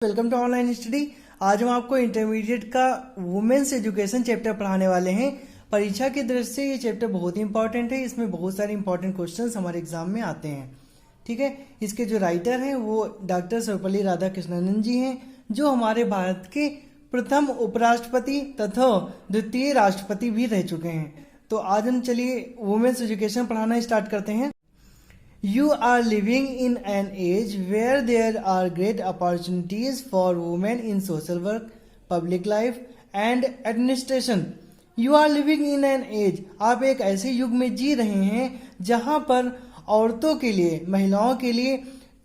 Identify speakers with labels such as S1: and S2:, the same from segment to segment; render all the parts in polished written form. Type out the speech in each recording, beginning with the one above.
S1: Welcome to online study. आज हम आपको इंटरमीडिएट का वुमेन्स एजुकेशन चैप्टर पढ़ाने वाले हैं। परीक्षा की दृष्टि से ये चैप्टर बहुत ही इंपॉर्टेंट है। इसमें बहुत सारे इंपॉर्टेंट क्वेश्चंस हमारे एग्जाम में आते हैं। ठीक है, इसके जो राइटर हैं वो डॉक्टर सर्वपल्ली राधाकृष्णन जी हैं, जो हमारे भारत के प्रथम उपराष्ट्रपति तथा द्वितीय राष्ट्रपति भी रह चुके हैं। तो आज हम चलिए वुमेन्स एजुकेशन पढ़ाना स्टार्ट करते हैं। You are living in an age where there are great opportunities for women in social work, public life and administration. You are living in an age, आप एक ऐसे युग में जी रहे हैं जहां पर औरतों के लिए, महिलाओं के लिए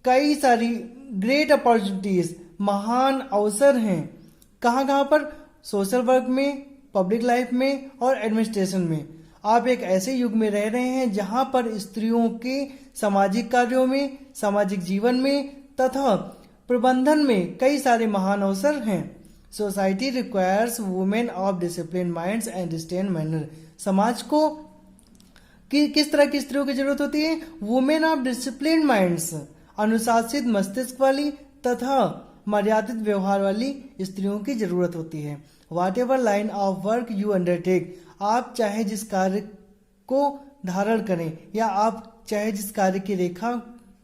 S1: कई सारी ग्रेट अपॉर्चुनिटीज, महान अवसर हैं। कहाँ पर? सोशल वर्क में, पब्लिक लाइफ में और एडमिनिस्ट्रेशन में। आप एक ऐसे युग में रह रहे हैं जहां पर स्त्रियों के सामाजिक कार्यों में, सामाजिक जीवन में तथा प्रबंधन में कई सारे महान अवसर हैं। Society requires women of discipline minds and restrained manner. समाज को किस तरह की स्त्रियों की जरूरत होती है? वुमेन ऑफ डिसिप्लिन माइंड्स, अनुशासित मस्तिष्क वाली तथा मर्यादित व्यवहार वाली स्त्रियों की जरूरत होती है। Whatever line of work you undertake, आप चाहे जिस कार्य को धारण करें या आप चाहे जिस कार्य की रेखा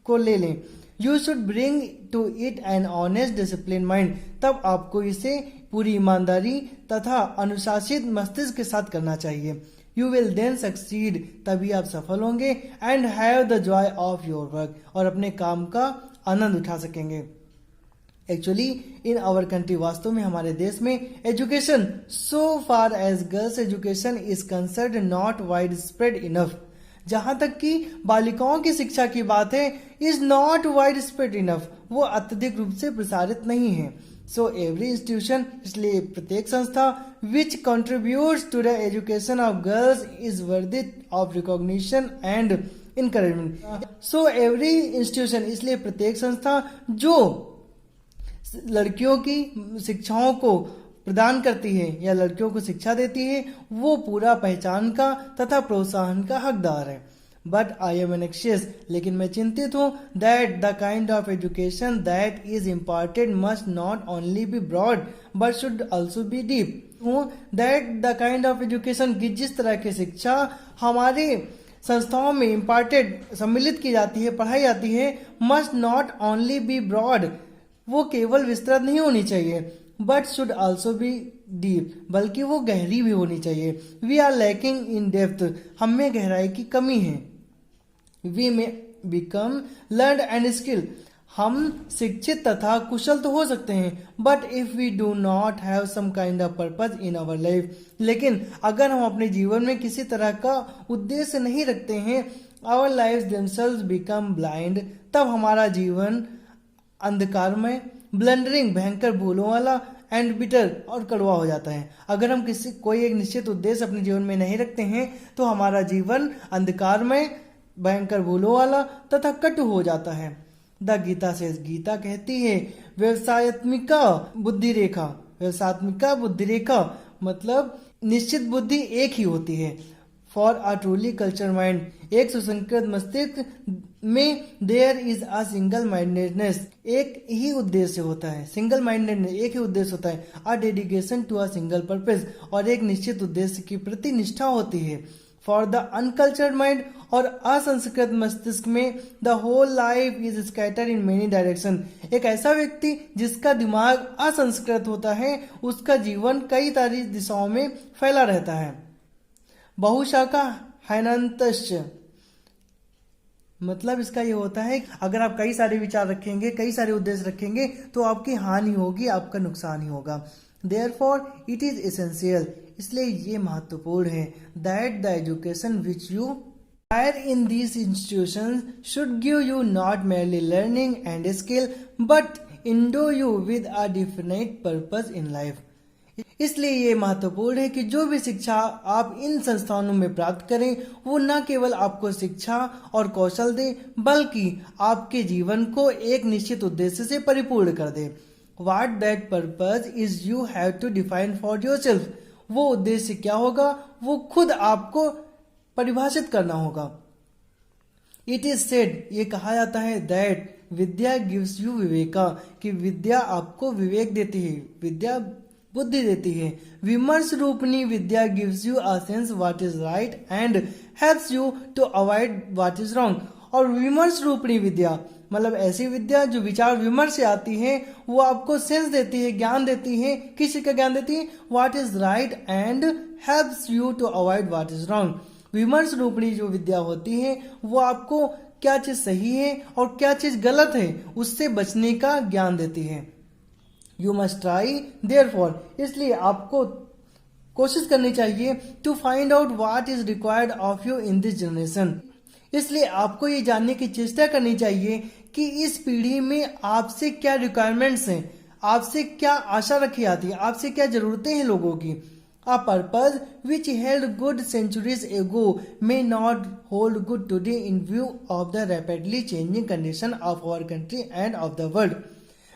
S1: को ले लें, you should bring to it an honest discipline mind, तब आपको इसे पूरी ईमानदारी तथा अनुशासित मस्तिष्क के साथ करना चाहिए। यू विल देन सक्सीड, तभी आप सफल होंगे। And have the Joy of your work, और अपने काम का आनंद उठा सकेंगे। एक्चुअली इन आवर कंट्री, वास्तव में हमारे देश में education so far as girls education is concerned not wide spread enough, जहां तक कि बालिकाओं की शिक्षा की बात है, is not wide spread enough, वो अत्यधिक रूप से प्रसारित नहीं है। सो एवरी इंस्टीट्यूशन, इसलिए प्रत्येक संस्था which contributes to the education of girls is worthy of recognition and encouragement. So every institution, इसलिए प्रत्येक संस्था जो लड़कियों की शिक्षाओं को प्रदान करती है या लड़कियों को शिक्षा देती है, वो पूरा पहचान का तथा प्रोत्साहन का हकदार है। बट आई एम एंग्शियस, लेकिन मैं चिंतित हूँ, that the kind of education that is imparted must not only be broad but should also be deep. That the kind of education, की जिस तरह की शिक्षा हमारे संस्थाओं में इम्पार्टेड, सम्मिलित की जाती है, पढ़ाई जाती है, must not only be broad, वो केवल विस्तृत नहीं होनी चाहिए, but should also be deep, बल्कि वो गहरी भी होनी चाहिए। We are lacking in depth, हम में गहराई की कमी है। We may become learn and skill, हम शिक्षित तथा कुशल तो हो सकते हैं, but if we do not have some kind of purpose in our life, लेकिन अगर हम अपने जीवन में किसी तरह का उद्देश्य नहीं रखते हैं, our life themselves become blind, तब हमारा जीवन अंधकार में, ब्लंडरिंग, भयंकर भूलों वाला, एंड बिटर, और कड़वा हो जाता है। अगर हम कोई एक निश्चित उद्देश्य अपने जीवन में नहीं रखते हैं तो हमारा जीवन अंधकार में, भयंकर भूलों वाला तथा कटु हो जाता है। द गीता से, गीता कहती है, व्यवसायत्मिका बुद्धि रेखा, व्यवसायत्मिका बुद्धि रेखा मतलब निश्चित बुद्धि एक ही होती है। For a truly culture mind, एक सुसंकृत मस्तिष्क में there is a single mindedness, एक ही उद्देश्य होता है। सिंगल माइंडेडनेस, एक ही उद्देश्य होता है। A dedication to a single purpose, और एक निश्चित उद्देश्य की प्रति निष्ठा होती है। फॉर द अनकल्चर्ड माइंड, और असंस्कृत मस्तिष्क में, the whole life is scattered in many direction, एक ऐसा व्यक्ति जिसका दिमाग असंस्कृत होता है, उसका जीवन कई सारी दिशाओं में फैला रहता है। बहुशाखा हैनंतश्च, मतलब इसका ये होता है, अगर आप कई सारे विचार रखेंगे, कई सारे उद्देश्य रखेंगे, तो आपकी हानि होगी, आपका नुकसान ही होगा। देयरफॉर इट इज एसेंशियल, इसलिए ये महत्वपूर्ण है, that the education which you acquire in these institutions should give you not merely learning and skill but endow you with a definite purpose in life। इसलिए ये महत्वपूर्ण है कि जो भी शिक्षा आप इन संस्थानों में प्राप्त करें, वो न केवल आपको शिक्षा और कौशल दे, बल्कि आपके जीवन को एक निश्चित उद्देश्य से परिपूर्ण कर दे। What that purpose is you have to define for yourself, वो उद्देश्य क्या होगा, वो खुद आपको परिभाषित करना होगा। इट इज सेड, ये कहा जाता है, that Vidya gives you Viveka, कि विद्या आपको विवेक देती है, विद्या बुद्धि देती है। विमर्श रूपणी विद्या gives you a sense what is right and helps you to avoid what is wrong. और विमर्श रूपणी विद्या मतलब ऐसी विद्या जो विचार विमर्श से आती है, वो आपको सेंस देती है, ज्ञान देती है। किस चीज का ज्ञान देती है? What is right and helps you to avoid what is wrong. विमर्श रूपणी जो विद्या होती है वो आपको क्या चीज सही है और क्या चीज गलत है उससे बचने का ज्ञान देती है। यू मस्ट ट्राई देयरफॉर, इसलिए आपको कोशिश करनी चाहिए to find out what is required of you in this generation, इसलिए आपको ये जानने की चेष्टा करनी चाहिए कि इस पीढ़ी में आपसे क्या रिक्वायरमेंट्स हैं, आपसे क्या आशा रखी जाती है, आपसे क्या जरूरतें हैं लोगों की। A purpose which held good centuries ago may not hold good today in view of the rapidly changing condition of our country and of the world.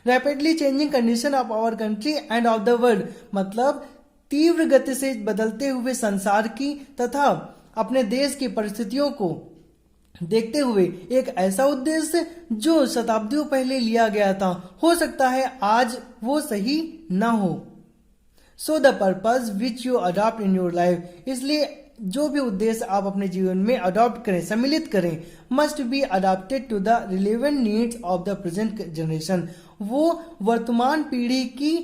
S1: Rapidly changing condition of our country and of the world मतलब तीव्र गति से बदलते हुए संसार की तथा अपने देश की परिस्थितियों को देखते हुए एक ऐसा उद्देश्य जो शताब्दियों पहले लिया गया था, हो सकता है आज वो सही ना हो। So the purpose which you adopt in your life, इसलिए जो भी उद्देश्य आप अपने जीवन में अडॉप्ट करें, सम्मिलित करें, must be adopted to the relevant needs of the present generation, वो वर्तमान पीढ़ी की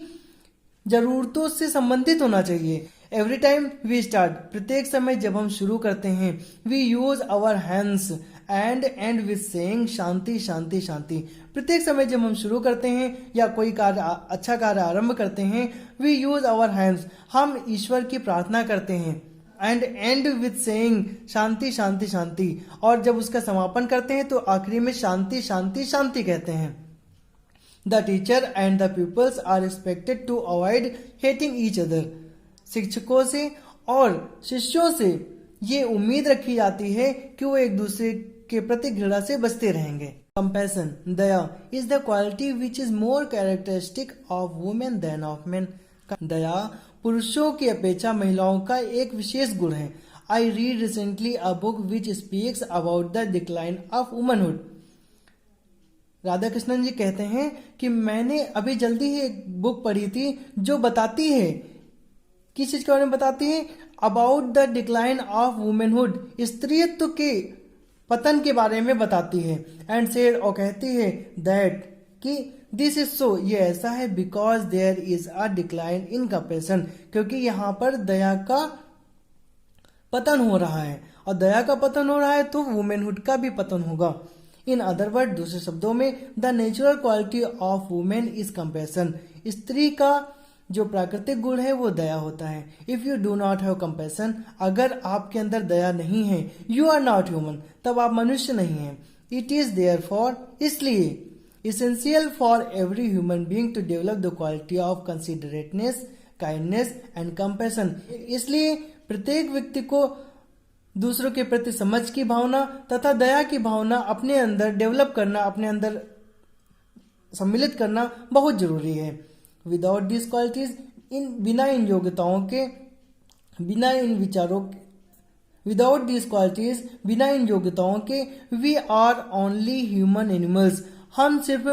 S1: जरूरतों से संबंधित होना चाहिए। एवरी टाइम वी स्टार्ट, प्रत्येक समय जब हम शुरू करते हैं, we use our hands and with saying shanti shanti shanti. प्रत्येक समय जब हम शुरू करते हैं या कोई कार्य अच्छा कार्य आरंभ करते हैं, वी यूज आवर हैंड्स, हम ईश्वर की प्रार्थना करते हैं, and with saying shanti shanti शांति, और जब उसका समापन करते हैं तो आखिरी में शांति शांति शांति कहते हैं। The teacher and the peoples are expected to avoid hating each other, शिक्षकों से और शिष्यों से ये उम्मीद रखी जाती है कि वो एक दूसरे के प्रति घृणा से बचते रहेंगे। Compassion, daya is the quality which is more characteristic of women than of men. दया पुरुषों की अपेक्षा महिलाओं का एक विशेष गुण है। I read recently a book which speaks about the decline of womanhood. Radhakrishnan ji कहते हैं कि मैंने अभी जल्दी ही एक बुक पढ़ी थी जो बताती है, किस चीज के बारे में बताती है? About the decline of womanhood, स्त्रीत्व के पतन के बारे में बताती है। एंड सेड, और कहती है दैट कि दिस इज सो, ये ऐसा है, because there is a decline in compassion, क्योंकि यहाँ पर दया का पतन हो रहा है, और दया का पतन हो रहा है तो वुमेनहुड का भी पतन होगा। इन अदर वर्ड, दूसरे शब्दों में, the natural quality of women is compassion, स्त्री का जो प्राकृतिक गुण है वो दया होता है। If you do not have compassion, अगर आपके अंदर दया नहीं है, यू आर नॉट ह्यूमन, तब आप मनुष्य नहीं हैं। इट इज देयरफॉर, इसलिए, essential for every human being to develop the quality of considerateness, kindness and compassion, इसलिए प्रत्येक व्यक्ति को दूसरों के प्रति समझ की भावना तथा दया की भावना अपने अंदर डेवलप करना, अपने अंदर सम्मिलित करना बहुत जरूरी है। विदाउट दिस क्वालिटीज, बिना इन योग्यताओं के, बिना इन विचारों के, विदाउट दिस क्वालिटीज, बिना इन योग्यताओं के, we are only human animals, हम सिर्फ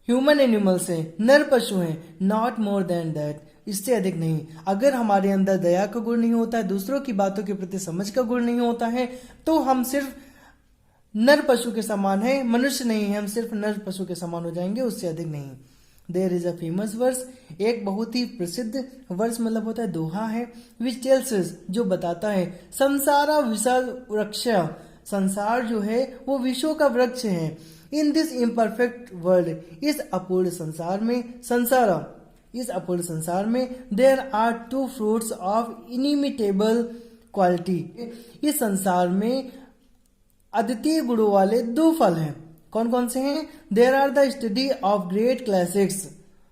S1: ह्यूमन एनिमल्स हैं, नर पशु हैं, नॉट मोर देन दैट, इससे अधिक नहीं। अगर हमारे अंदर दया का गुण नहीं होता है, दूसरों की बातों के प्रति समझ का गुण नहीं होता है, तो हम सिर्फ नर पशु के समान है, मनुष्य नहीं है, हम सिर्फ नर पशु के समान हो जाएंगे, उससे अधिक नहीं। There is a famous verse, एक बहुत ही प्रसिद्ध वर्स मतलब होता है दोहा है, विच टेल्स अस, जो बताता है, संसारा विशाल वृक्ष, संसार जो है वो विश्व का वृक्ष है। इन दिस इम्परफेक्ट वर्ल्ड, इस अपूर्ण संसार में, इस अपूर्ण संसार में, there are two fruits of inimitable quality, इस संसार में अद्वितीय गुणों वाले दो फल हैं। कौन कौन से हैं? There are the study of great classics,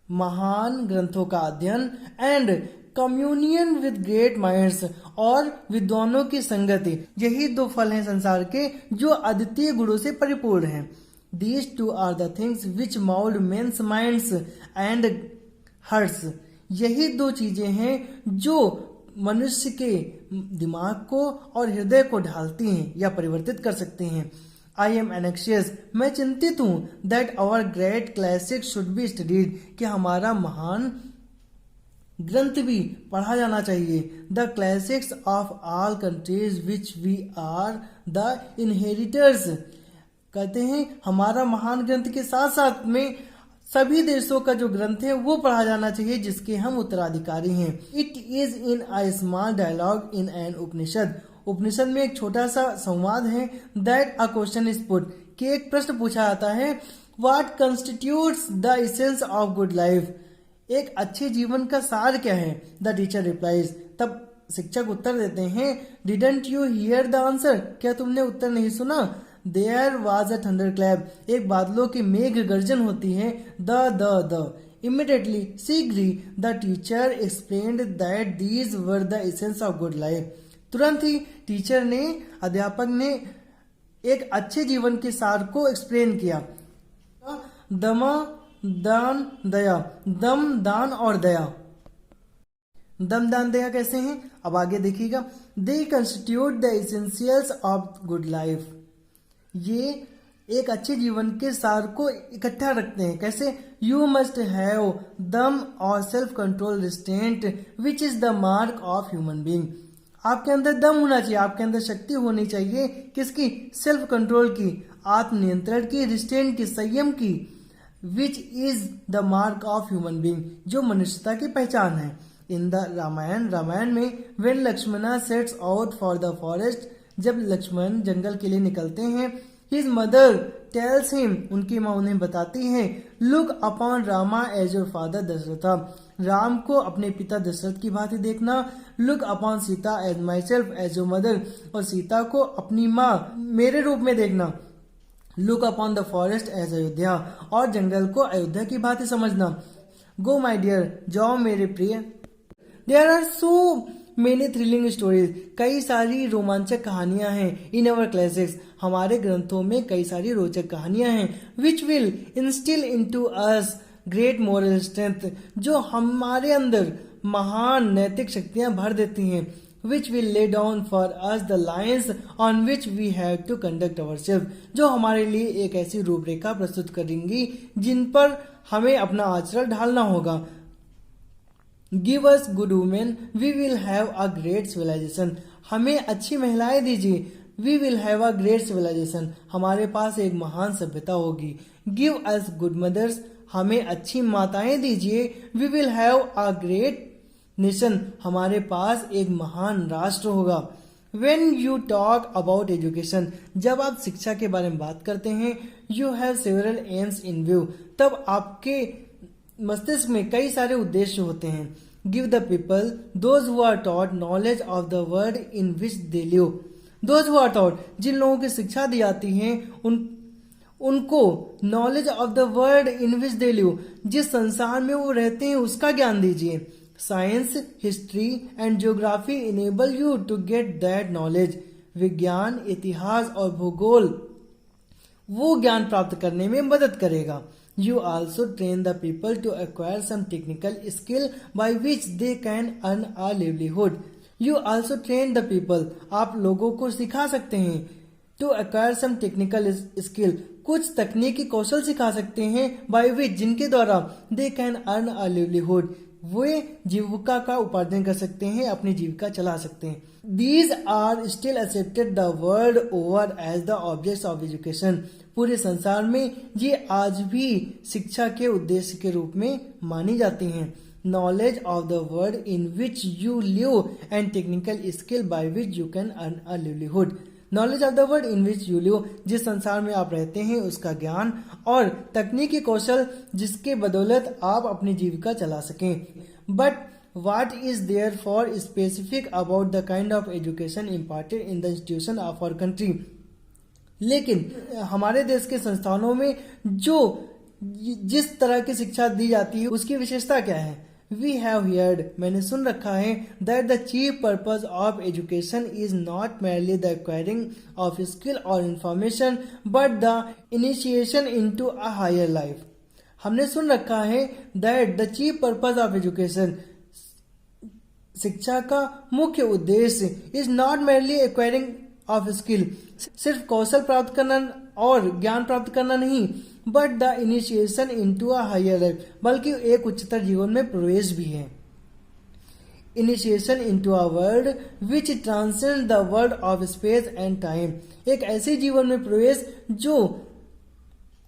S1: महान ग्रंथों का अध्ययन, and communion with great minds, और विद्वानों की संगति। यही दो फल हैं संसार के जो अद्वितीय गुणों से परिपूर्ण हैं। These two are the things which mould men's minds and hearts, यही दो चीजें हैं जो मनुष्य के दिमाग को और हृदय को ढालती हैं या परिवर्तित कर सकती हैं। आई एम एनेक्शियस, मैं चिंतित हूँ, that our great classic should be studied, कि हमारा महान ग्रंथ भी पढ़ा जाना चाहिए। The classics of all countries which we are the inheritors, कहते हैं हमारा महान ग्रंथ के साथ साथ में सभी देशों का जो ग्रंथ है वो पढ़ा जाना चाहिए जिसके हम उत्तराधिकारी हैं। It is in a small dialogue in an Upanishad, Upanishad में एक छोटा सा संवाद है। That a question is put, कि एक प्रश्न पूछा जाता है, what constitutes the essence of good life, एक अच्छे जीवन का सार क्या है। द टीचर रिप्लाइज, तब शिक्षक उत्तर देते हैं, didn't you hear the answer, क्या तुमने उत्तर नहीं सुना। There was a thunder clap, एक बादलों की मेघ गर्जन होती है। द इमिडिएटली शीघ्र the teacher explained that these were the essence of good life, तुरंत ही टीचर ने, अध्यापक ने एक अच्छे जीवन के सार को एक्सप्लेन किया। दमा दान दया, दम दान और दया, दम दान दया कैसे हैं, अब आगे देखिएगा। दे constitute the essentials of good life, ये एक अच्छे जीवन के सार को इकट्ठा रखते हैं। कैसे, यू मस्ट हैव दम और self control restraint which is the mark of human being, आपके अंदर दम होना चाहिए, आपके अंदर शक्ति होनी चाहिए, किसकी, सेल्फ कंट्रोल की, आत्मनियंत्रण की, रिस्ट्रेंट की, संयम की, which is the mark of human being, जो मनुष्यता की पहचान है। इन द रामायण में when Lakshmana sets out for the forest, जब लक्ष्मण जंगल के लिए निकलते हैं, हिज मदर टेल्स हिम, उनकी माँ उन्हें बताती है, look upon Rama as your father Dasharatha, Ram को अपने पिता दशरथ की भांति देखना। Look upon Sita as myself as your mother, और सीता को अपनी माँ मेरे रूप में देखना। Look upon the forest as Ayodhya, और जंगल को अयोध्या की भांति समझना। गो माई डियर, जाओ मेरे प्रिय। There are so many thrilling stories, कई सारी रोमांचक कहानियां हैं। इन अवर क्लासिक्स, हमारे ग्रंथों में कई सारी रोचक कहानियां हैं। Which will instil into us great moral strength, जो हमारे अंदर महान नैतिक शक्तियां भर देती हैं। Which will lay down for us the lines on which we have to conduct our self, जो हमारे लिए एक ऐसी रूपरेखा प्रस्तुत करेंगी जिन पर हमें अपना आचरण ढालना होगा। Give us good women, we will have a great civilisation, हमें अच्छी महिलाएं दीजिए। We will have a great civilisation, हमारे पास एक महान सभ्यता होगी। गिव अस गुड मदर्स, हमें अच्छी माताएं दीजिए। We will have a great nation, हमारे पास एक महान राष्ट्र होगा। When you talk about education, जब आप शिक्षा के बारे में बात करते हैं, you have several aims in view, तब आपके मस्तिष्क में कई सारे उद्देश्य होते हैं। Give the people those who are taught knowledge of the word in which they live, those who are taught, जिन लोगों की शिक्षा दी जाती है उनको knowledge of the word in which they live, जिस संसार में वो रहते हैं उसका ज्ञान दीजिए। Science, history and geography enable you to get that knowledge, विज्ञान, इतिहास और भूगोल वो ज्ञान प्राप्त करने में मदद करेगा। You also train the people to acquire some technical skill by which they can earn a livelihood. You also train the people, आप लोगों को सिखा सकते हैं। To acquire some technical skill, कुछ तकनीकी कौशल सिखा सकते हैं। By which, जिनके द्वारा they can earn a livelihood, वे जीविका का उपार्जन कर सकते हैं, अपनी जीविका चला सकते हैं। These are still accepted the world over as the objects of education. पूरे संसार में ये आज भी शिक्षा के उद्देश्य के रूप में मानी जाती हैं। Knowledge of the world in which you live and technical skill by which you can earn a livelihood. Knowledge of the world in which you live, जिस संसार में आप रहते हैं उसका ज्ञान और तकनीकी कौशल जिसके बदौलत आप अपनी जीविका चला सकें। But what is therefore specific about the kind of education imparted in the institution of our country? लेकिन हमारे देश के संस्थानों में जो जिस तरह की शिक्षा दी जाती है उसकी विशेषता क्या है। वी हैव हियर्ड, मैंने सुन रखा है, that the chief purpose of education is not merely the acquiring of skill और information but the initiation into a higher life. हमने सुन रखा है that the chief purpose of education, शिक्षा का मुख्य उद्देश्य, is not merely acquiring of skill, सिर्फ कौशल प्राप्त करना और ज्ञान प्राप्त करना नहीं, but the initiation into a higher life, बल्कि एक उच्चतर जीवन में प्रवेश भी है। Initiation into a world which transcend the world of space and time, एक ऐसे जीवन में प्रवेश जो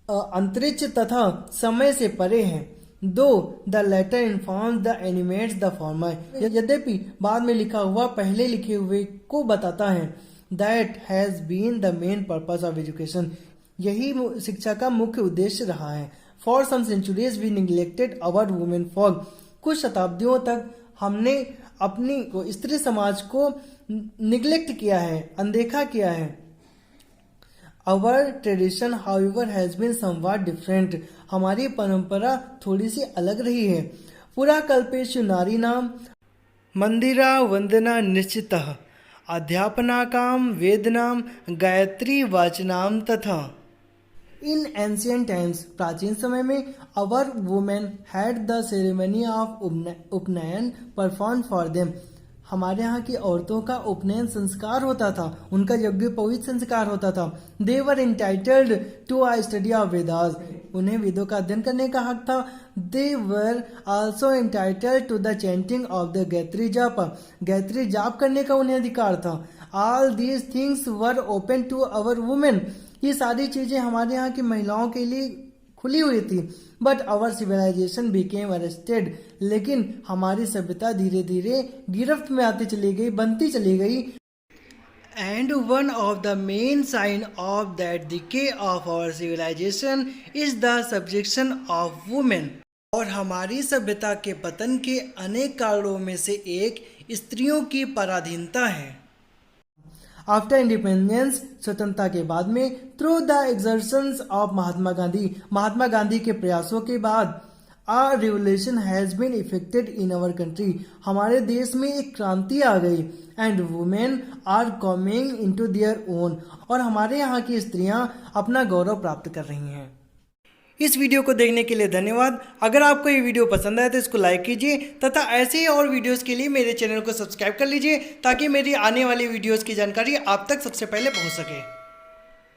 S1: अंतरिक्ष तथा समय से परे है। Though the latter informs the animates the former, यद्यपि बाद में लिखा हुआ पहले लिखे हुए को बताता है। That has been the main purpose of education, यही शिक्षा का मुख्य उद्देश्य रहा है। For some centuries we neglected our women folk, कुछ शताब्दियों तक हमने अपनी स्त्री समाज को निग्लेक्ट किया है, अनदेखा किया है। Our tradition, however, has been somewhat different. हमारी परंपरा थोड़ी सी अलग रही है। पुरा कल्पेषु नारी नाम मंदिरा वंदना निश्चितः, अध्यापनाकाम वेदनाम गायत्री वाचनाम तथा। इन एंशियंट टाइम्स, प्राचीन समय में, our women had the ceremony of upanayan perform for them, हमारे यहाँ की औरतों का उपनयन संस्कार होता था, उनका यज्ञोपवीत संस्कार होता था। They were entitled to a study of Vedas, उन्हें वेदों का अध्ययन करने का हक था। They were also entitled to the chanting of the Gayatri jap, Gayatri जाप करने का उन्हें अधिकार था। All these things were open to our women, ये सारी चीजें हमारे यहाँ की महिलाओं के लिए खुली हुई थी। But our civilisation became arrested, लेकिन हमारी सभ्यता धीरे धीरे गिरफ्त में आती चली गई, बनती चली गई। And one of the main sign of that decay of our civilisation is the subjection of women, और हमारी सभ्यता के पतन के अनेक कारणों में से एक स्त्रियों की पराधीनता है। आफ्टर इंडिपेंडेंस, स्वतंत्रता के बाद में, through the exertions of Mahatma Gandhi के प्रयासों के बाद, a revolution has been effected in our country, हमारे देश में एक क्रांति आ गई। And women are coming into their own, और हमारे यहाँ की स्त्रियां अपना गौरव प्राप्त कर रही हैं। इस वीडियो को देखने के लिए धन्यवाद। अगर आपको ये वीडियो पसंद आए तो इसको लाइक कीजिए तथा ऐसे ही और वीडियोस के लिए मेरे चैनल को सब्सक्राइब कर लीजिए, ताकि मेरी आने वाली वीडियोस की जानकारी आप तक सबसे पहले पहुंच सके।